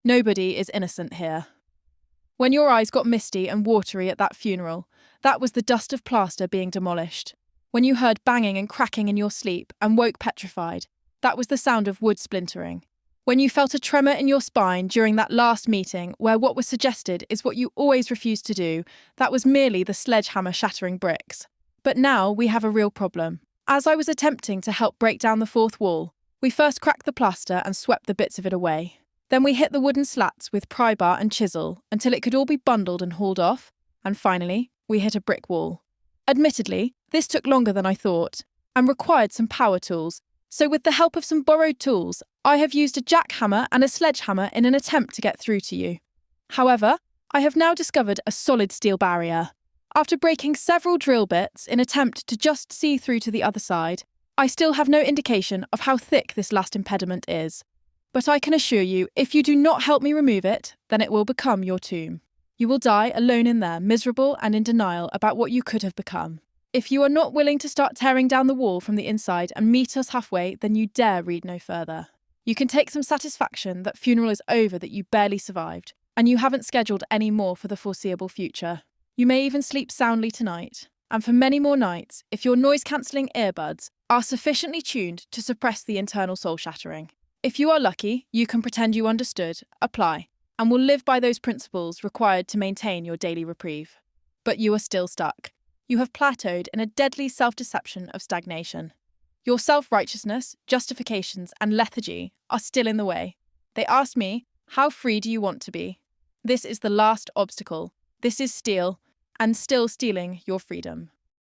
Nobody is innocent here. When your eyes got misty and watery at that funeral, that was the dust of plaster being demolished. When you heard banging and cracking in your sleep and woke petrified, that was the sound of wood splintering. When you felt a tremor in your spine during that last meeting where what was suggested is what you always refused to do, that was merely the sledgehammer shattering bricks. But now we have a real problem. As I was attempting to help break down the fourth wall, we first cracked the plaster and swept the bits of it away. Then we hit the wooden slats with pry bar and chisel until it could all be bundled and hauled off, and finally, we hit a brick wall. Admittedly, this took longer than I thought, and required some power tools, so with the help of some borrowed tools, I have used a jackhammer and a sledgehammer in an attempt to get through to you. However, I have now discovered a solid steel barrier. After breaking several drill bits in attempt to just see through to the other side, I still have no indication of how thick this last impediment is. But I can assure you, if you do not help me remove it, then it will become your tomb. You will die alone in there, miserable and in denial about what you could have become. If you are not willing to start tearing down the wall from the inside and meet us halfway, then you dare read no further. You can take some satisfaction that funeral is over, that you barely survived, and you haven't scheduled any more for the foreseeable future. You may even sleep soundly tonight, and for many more nights, if your noise-cancelling earbuds are sufficiently tuned to suppress the internal soul-shattering. If you are lucky, you can pretend you understood, apply, and will live by those principles required to maintain your daily reprieve. But you are still stuck. You have plateaued in a deadly self-deception of stagnation. Your self-righteousness, justifications, and lethargy are still in the way. They asked me, how free do you want to be? This is the last obstacle. This is steel, and still stealing your freedom.